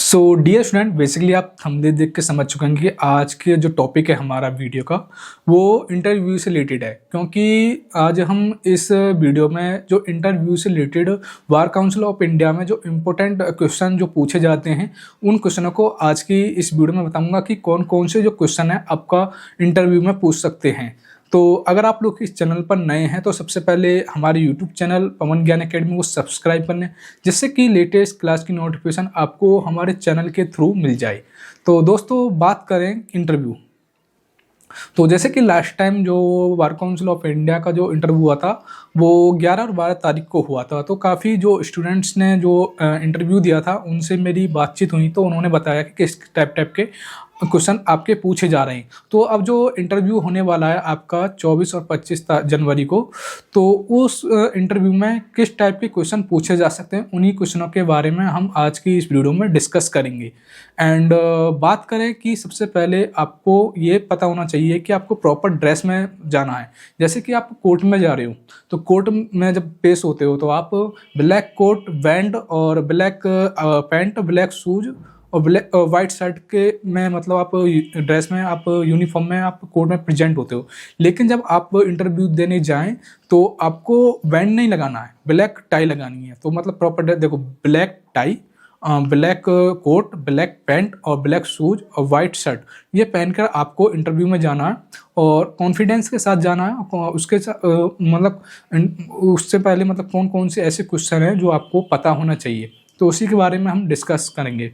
So dear student, basically आप thumbnail देख के समझ चुके हैं कि आज के जो टॉपिक है हमारा वीडियो का वो इंटरव्यू से रिलेटेड है। क्योंकि आज हम इस वीडियो में जो इंटरव्यू से related bar council of India में जो इम्पोर्टेंट क्वेश्चन जो पूछे जाते हैं उन क्वेश्चनों को आज की इस वीडियो में बताऊंगा कि कौन कौन से जो क्वेश्चन है आपका इंटरव्यू में पूछ सकते हैं। तो अगर आप लोग इस चैनल पर नए हैं तो सबसे पहले हमारे यूट्यूब चैनल पवन ज्ञान एकेडमी को सब्सक्राइब कर लें, जिससे कि लेटेस्ट क्लास की नोटिफिकेशन आपको हमारे चैनल के थ्रू मिल जाए। तो दोस्तों, बात करें इंटरव्यू। तो जैसे कि लास्ट टाइम जो बार काउंसिल ऑफ इंडिया का जो इंटरव्यू हुआ था वो 11 और 12 तारीख को हुआ था। तो काफ़ी जो स्टूडेंट्स ने जो इंटरव्यू दिया था उनसे मेरी बातचीत हुई, तो उन्होंने बताया कि किस टाइप के क्वेश्चन आपके पूछे जा रहे हैं। तो अब जो इंटरव्यू होने वाला है आपका 24 और 25 जनवरी को, तो उस इंटरव्यू में किस टाइप के क्वेश्चन पूछे जा सकते हैं उन्हीं क्वेश्चनों के बारे में हम आज की इस वीडियो में डिस्कस करेंगे। एंड बात करें कि सबसे पहले आपको ये पता होना चाहिए कि आपको प्रॉपर ड्रेस में जाना है। जैसे कि आप कोर्ट में जा रहे हो तो कोर्ट में जब पेश होते हो तो आप ब्लैक कोट बैंड और ब्लैक पैंट, ब्लैक शूज और ब्लैक वाइट शर्ट के में मतलब आप ड्रेस में, आप यूनिफॉर्म में, आप कोर्ट में प्रेजेंट होते हो। लेकिन जब आप इंटरव्यू देने जाएं तो आपको बैंड नहीं लगाना है, ब्लैक टाई लगानी है। तो मतलब प्रॉपर ड्रेस देखो, black tie, black coat, black pants और ब्लैक शूज और वाइट शर्ट, ये पहनकर आपको इंटरव्यू में जाना है और कॉन्फिडेंस के साथ जाना है। उसके साथ मतलब उससे पहले मतलब कौन कौन से ऐसे क्वेश्चन हैं जो आपको पता होना चाहिए, तो उसी के बारे में हम डिस्कस करेंगे।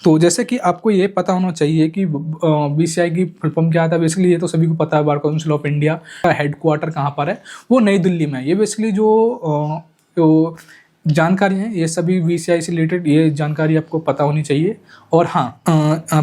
तो जैसे कि आपको ये पता होना चाहिए कि बीसीआई की फुल फॉर्म क्या था। बेसिकली ये तो सभी को पता है, बार काउंसिल ऑफ इंडिया का हेडक्वार्टर कहाँ पर है, वो नई दिल्ली में है। ये बेसिकली जो जानकारी है ये सभी बीसीआई से रिलेटेड ये जानकारी आपको पता होनी चाहिए। और हाँ,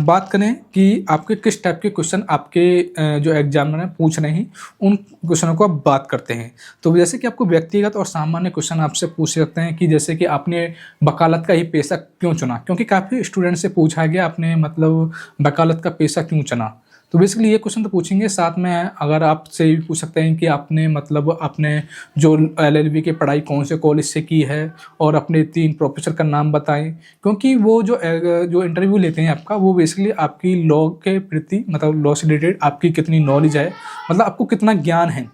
बात करें कि आपके किस टाइप के क्वेश्चन आपके जो एग्जामिनर हैं पूछ रहे हैं, उन क्वेश्चनों को आप बात करते हैं। तो जैसे कि आपको व्यक्तिगत और सामान्य क्वेश्चन आपसे पूछ सकते हैं कि जैसे कि आपने वकालत का ही पेशा क्यों चुना, क्योंकि काफ़ी स्टूडेंट से पूछा गया आपने मतलब वकालत का पेशा क्यों चुना। तो बेसिकली ये क्वेश्चन तो पूछेंगे। साथ में अगर आपसे भी पूछ सकते हैं कि आपने मतलब आपने जो एलएलबी की पढ़ाई कौन से कॉलेज से की है और अपने 3 प्रोफेसर का नाम बताएं। क्योंकि वो जो इंटरव्यू लेते हैं आपका, वो बेसिकली आपकी लॉ के प्रति मतलब लॉ से रिलेटेड आपकी कितनी नॉलेज है, मतलब आपको कितना ज्ञान है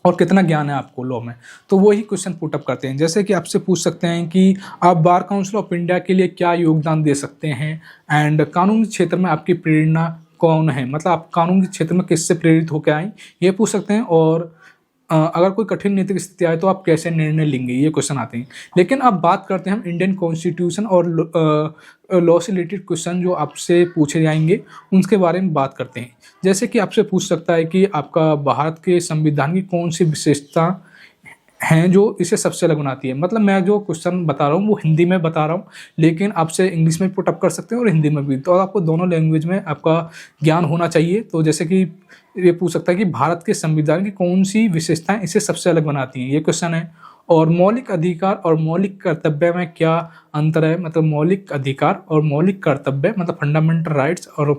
और कितना ज्ञान है आपको लॉ में, तो वही क्वेश्चन पुटअप करते हैं। जैसे कि आपसे पूछ सकते हैं कि आप बार काउंसिल ऑफ इंडिया के लिए क्या योगदान दे सकते हैं एंड कानूनी क्षेत्र में आपकी प्रेरणा कौन है, मतलब आप कानून के क्षेत्र में किससे प्रेरित होकर आए, ये पूछ सकते हैं। और अगर कोई कठिन नैतिक स्थिति आए तो आप कैसे निर्णय लेंगे, ये क्वेश्चन आते हैं। लेकिन अब बात करते हैं हम इंडियन कॉन्स्टिट्यूशन और लॉ से रिलेटेड क्वेश्चन जो आपसे पूछे जाएंगे उनके बारे में बात करते हैं। जैसे कि आपसे पूछ सकता है कि आपका भारत के संविधान की कौन सी विशेषता हैं जो इसे सबसे अलग बनाती है। मतलब मैं जो क्वेश्चन बता रहा हूँ वो हिंदी में बता रहा हूँ, लेकिन आपसे इंग्लिश में पुटअप कर सकते हैं और हिंदी में भी। तो आपको दोनों लैंग्वेज में आपका ज्ञान होना चाहिए। तो जैसे कि ये पूछ सकता है कि भारत के संविधान की कौन सी विशेषताएं इसे सबसे अलग बनाती हैं, ये क्वेश्चन है। और मौलिक अधिकार और मौलिक कर्तव्य में क्या अंतर है, मतलब मौलिक अधिकार और मौलिक कर्तव्य मतलब फंडामेंटल राइट्स और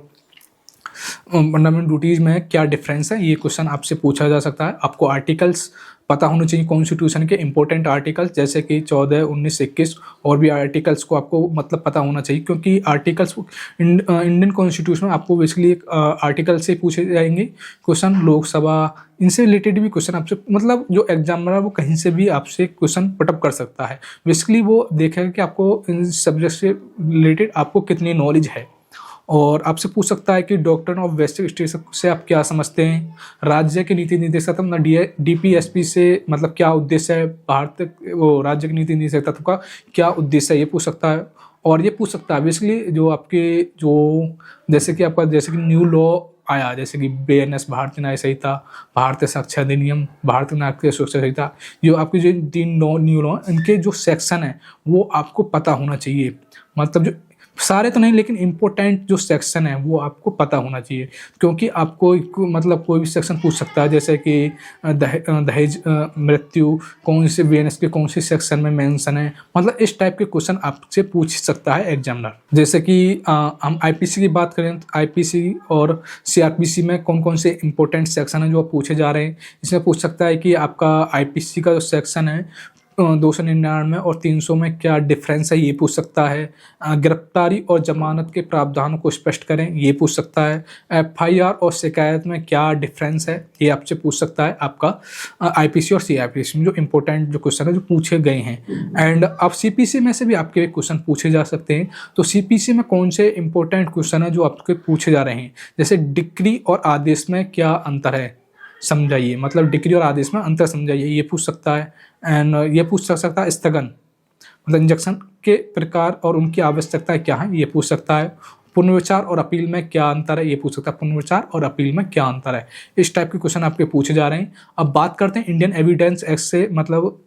फंडामेंटल ड्यूटीज में क्या डिफरेंस है, ये क्वेश्चन आपसे पूछा जा सकता है। आपको आर्टिकल्स पता होने चाहिए कॉन्स्टिट्यूशन के इंपॉर्टेंट आर्टिकल्स, जैसे कि 14, 19, 21 और भी आर्टिकल्स को आपको मतलब पता होना चाहिए। क्योंकि आर्टिकल्स इंडियन कॉन्स्टिट्यूशन में आपको बेसिकली एक आर्टिकल से पूछे जाएंगे क्वेश्चन। लोकसभा, इनसे रिलेटेड भी क्वेश्चन आपसे मतलब जो एग्जामिनर है वो कहीं से भी आपसे क्वेश्चन पुटअप कर सकता है। बेसिकली वो देखेगा कि आपको इन सब्जेक्ट से रिलेटेड आपको कितनी नॉलेज है। और आपसे पूछ सकता है कि डॉक्ट्रिन ऑफ वेस्टेड स्टेट्स से आप क्या समझते हैं, राज्य के नीति निर्देशक तत्व मतलब डीपीएसपी से मतलब क्या उद्देश्य है, भारत वो राज्य के नीति निर्देशक तत्व का क्या उद्देश्य है, ये पूछ सकता है। और ये पूछ सकता है बेसिकली जो आपके जो जैसे कि न्यू लॉ आया, जैसे कि बीएनएस भारतीय न्याय संहिता, भारतीय साक्ष्य अधिनियम, भारतीय नागरिक सुरक्षा संहिता, जो आपकी जो 3 न्यू लॉ इनके जो सेक्शन है वो आपको पता होना चाहिए। मतलब जो सारे तो नहीं लेकिन इम्पोर्टेंट जो सेक्शन है वो आपको पता होना चाहिए। क्योंकि आपको मतलब कोई भी सेक्शन पूछ सकता है, जैसे कि दहेज मृत्यु कौन से बीएनएस के कौन से सेक्शन में मेंशन है, मतलब इस टाइप के क्वेश्चन आपसे पूछ सकता है एग्जामिनर। जैसे कि हम आईपीसी की बात करें तो आईपीसी और सीआरपीसी में कौन कौन से इंपॉर्टेंट सेक्शन है जो पूछे जा रहे हैं, इसमें पूछ सकता है कि आपका आईपीसी का जो सेक्शन है 299 और 300 में क्या डिफरेंस है, ये पूछ सकता है। गिरफ्तारी और जमानत के प्रावधानों को स्पष्ट करें, ये पूछ सकता है। एफआईआर और शिकायत में क्या डिफरेंस है, ये आपसे पूछ सकता है आपका आईपीसी और सीआरपीसी में जो इंपॉर्टेंट जो क्वेश्चन है जो पूछे गए हैं। एंड अब सीपीसी में से भी आपके क्वेश्चन पूछे जा सकते हैं। तो सीपीसी में कौन से इंपॉर्टेंट क्वेश्चन है जो आपके पूछे जा रहे हैं, जैसे डिक्री और आदेश में क्या अंतर है समझाइए, मतलब डिक्री और आदेश में अंतर समझाइए, ये पूछ सकता है। एंड ये पूछ सकता है स्थगन मतलब इंजेक्शन के प्रकार और उनकी आवश्यकता क्या है, ये पूछ सकता है। पुनर्विचार और अपील में क्या अंतर है, ये पूछ सकता है, पुनर्विचार और अपील में क्या अंतर है। इस टाइप के क्वेश्चन आपके पूछे जा रहे हैं। अब बात करते हैं इंडियन एविडेंस एक्ट से मतलब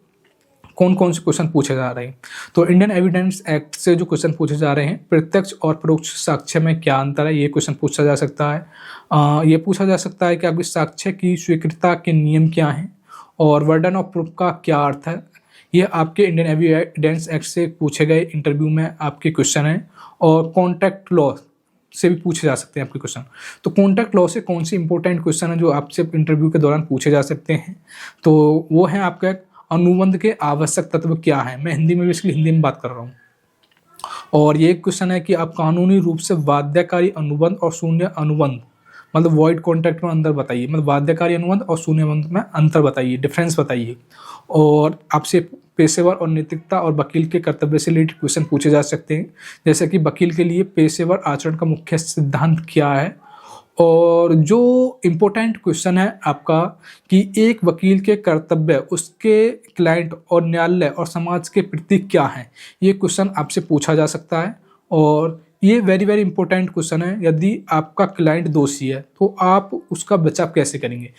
कौन कौन से क्वेश्चन पूछे जा रहे हैं। तो इंडियन एविडेंस एक्ट से जो क्वेश्चन पूछे जा रहे हैं, प्रत्यक्ष और परोक्ष साक्ष्य में क्या अंतर है, ये क्वेश्चन पूछा जा सकता है। ये पूछा जा सकता है कि आपके साक्ष्य की स्वीकृति के नियम क्या हैं और वर्डन ऑफ प्रूफ का क्या अर्थ है। ये आपके इंडियन एविडेंस एक्ट से पूछे गए इंटरव्यू में आपके क्वेश्चन हैं। और कॉन्ट्रैक्ट लॉ से भी पूछे जा सकते हैं आपके क्वेश्चन। तो कॉन्ट्रैक्ट लॉ से कौन सी इंपॉर्टेंट क्वेश्चन है जो आपसे इंटरव्यू के दौरान पूछे जा सकते हैं, तो वो है आपका अनुबंध के आवश्यक तत्व क्या है। मैं हिंदी में भी इसलिए हिंदी में बात कर रहा हूँ। और ये क्वेश्चन है कि आप कानूनी रूप से बाध्यकारी अनुबंध और शून्य अनुबंध मतलब वॉइड कॉन्ट्रैक्ट में अंतर बताइए, मतलब बाध्यकारी अनुबंध और शून्य अनुबंध में अंतर बताइए, डिफरेंस बताइए। और आपसे पेशेवर और नैतिकता और वकील के कर्तव्य से रिलेटेड क्वेश्चन पूछे जा सकते हैं, जैसे कि वकील के लिए पेशेवर आचरण का मुख्य सिद्धांत क्या है। और जो इम्पोर्टेंट क्वेश्चन है आपका कि एक वकील के कर्तव्य उसके क्लाइंट और न्यायालय और समाज के प्रति क्या है, ये क्वेश्चन आपसे पूछा जा सकता है। और ये वेरी वेरी इंपॉर्टेंट क्वेश्चन है, यदि आपका क्लाइंट दोषी है तो आप उसका बचाव कैसे करेंगे।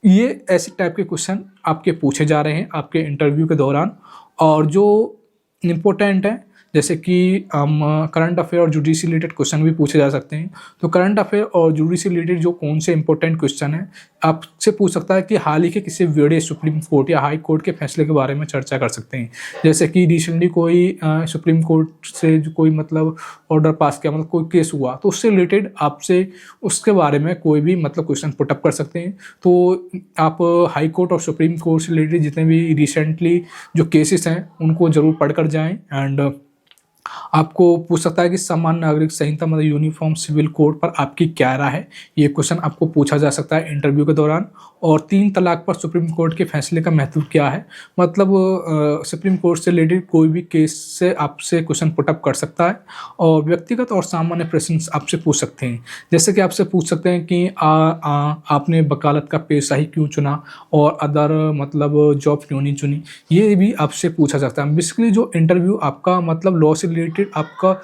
ये ऐसे टाइप के क्वेश्चन आपके पूछे जा रहे हैं आपके इंटरव्यू के दौरान। और जो इम्पोर्टेंट है जैसे कि करंट अफेयर और जुडिशरी रिलेटेड क्वेश्चन भी पूछे जा सकते हैं। तो करंट अफेयर और जुडिशरी रिलेटेड जो कौन से इंपॉर्टेंट क्वेश्चन है आपसे पूछ सकता है कि हाल ही के किसी बड़े सुप्रीम कोर्ट या हाई कोर्ट के फैसले के बारे में चर्चा कर सकते हैं। जैसे कि रिसेंटली कोई सुप्रीम कोर्ट से जो कोई मतलब ऑर्डर पास किया, मतलब कोई केस हुआ, तो उससे रिलेटेड आपसे उसके बारे में कोई भी मतलब क्वेश्चन पुटअप कर सकते हैं। तो आप हाई कोर्ट और सुप्रीम कोर्ट से रिलेटेड जितने भी रिसेंटली जो केसेस हैं उनको ज़रूर पढ़ कर जाएँ। एंड आपको पूछ सकता है कि सामान्य नागरिक संहिता मतलब यूनिफॉर्म सिविल कोड पर आपकी क्या राय है, ये क्वेश्चन आपको पूछा जा सकता है इंटरव्यू के दौरान। और 3 तलाक पर सुप्रीम कोर्ट के फैसले का महत्व क्या है, मतलब सुप्रीम कोर्ट से रिलेटेड कोई भी केस से आपसे क्वेश्चन पुटअप कर सकता है। और व्यक्तिगत और सामान्य प्रश्न आपसे पूछ सकते हैं, जैसे कि आपसे पूछ सकते हैं कि आपने वकालत का पेशा ही क्यों चुना और अदर मतलब जॉब क्यों नहीं चुनी, ये भी आपसे पूछा सकता है। बेसिकली जो इंटरव्यू आपका मतलब लॉ से रिलेटेड आपका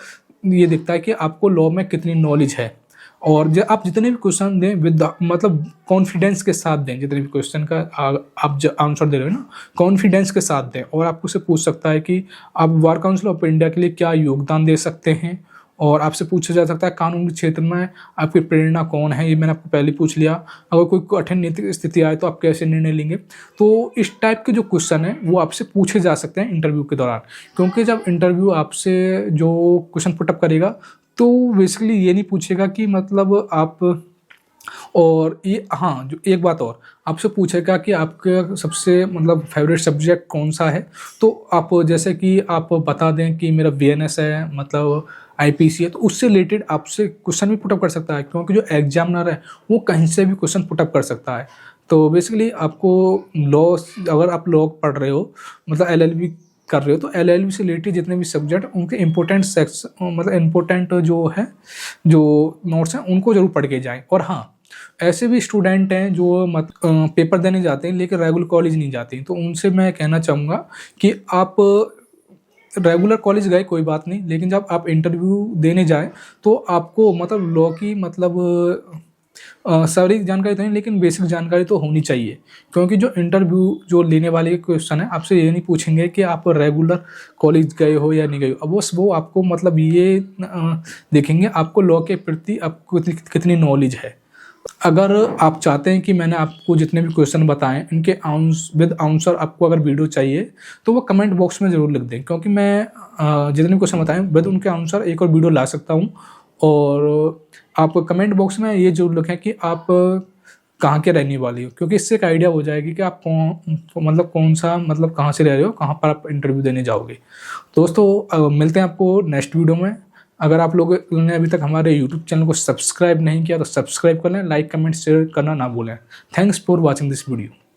ये दिखता है कि आपको लॉ में कितनी नॉलेज है। और जब आप जितने भी क्वेश्चन दें विद मतलब कॉन्फिडेंस के साथ दें, जितने भी क्वेश्चन का आप आंसर दे रहे हो ना, कॉन्फिडेंस के साथ दें। और आपको से पूछ सकता है कि आप बार काउंसिल ऑफ इंडिया के लिए क्या योगदान दे सकते हैं। और आपसे पूछा जा सकता है कानून के क्षेत्र में आपकी प्रेरणा कौन है, ये मैंने आपको पहले पूछ लिया। अगर कोई कठिन नीतिक स्थिति आए तो आप कैसे निर्णय लेंगे। तो इस टाइप के जो क्वेश्चन है वो आपसे पूछे जा सकते हैं इंटरव्यू के दौरान, क्योंकि जब इंटरव्यू आपसे जो क्वेश्चन पुटअप करेगा तो बेसिकली ये नहीं पूछेगा कि मतलब आप, और ये हाँ जो एक बात और आपसे पूछेगा कि आपका सबसे मतलब फेवरेट सब्जेक्ट कौन सा है। तो आप जैसे कि आप बता दें कि मेरा बीएनएस है मतलब आईपीसी है, तो उससे रिलेटेड आपसे क्वेश्चन भी पुटअप कर सकता है, क्योंकि जो एग्जामिनर है वो कहीं से भी क्वेश्चन पुटअप कर सकता है। तो बेसिकली आपको लॉ, अगर आप लॉ पढ़ रहे हो मतलब एलएलबी कर रहे हो, तो एलएलबी से रिलेटेड जितने भी सब्जेक्ट उनके इंपॉर्टेंट सेक्शन मतलब इंपॉर्टेंट जो है जो नोट्स हैं उनको जरूर पढ़ के जाएं। और हाँ ऐसे भी स्टूडेंट हैं जो पेपर देने जाते हैं लेकिन रेगुलर कॉलेज नहीं जाते हैं, तो उनसे मैं कहना चाहूँगा कि आप रेगुलर कॉलेज गए कोई बात नहीं, लेकिन जब आप इंटरव्यू देने जाए तो आपको मतलब लॉ की मतलब सारी जानकारी तो नहीं लेकिन बेसिक जानकारी तो होनी चाहिए। क्योंकि जो इंटरव्यू जो लेने वाले क्वेश्चन है आपसे ये नहीं पूछेंगे कि आप रेगुलर कॉलेज गए हो या नहीं गए हो, अब वो आपको मतलब ये देखेंगे आपको लॉ के प्रति आपको कितनी नॉलेज है। अगर आप चाहते हैं कि मैंने आपको जितने भी क्वेश्चन बताएं इनके विद आंसर आपको अगर वीडियो चाहिए तो वो कमेंट बॉक्स में ज़रूर लिख दें, क्योंकि मैं जितने भी क्वेश्चन बताएं विद उनके आंसर एक और वीडियो ला सकता हूं। और आप कमेंट बॉक्स में ये जरूर लिखें कि आप कहाँ के रहने वाली हो, क्योंकि इससे एक आइडिया हो जाएगी कि आप कौन सा कहाँ से रह रहे हो, कहाँ पर आप इंटरव्यू देने जाओगे। दोस्तों मिलते हैं आपको नेक्स्ट वीडियो में। अगर आप लोगों ने अभी तक हमारे यूट्यूब चैनल को सब्सक्राइब नहीं किया तो सब्सक्राइब कर लें, लाइक कमेंट शेयर करना ना भूलें। Thanks for watching this video.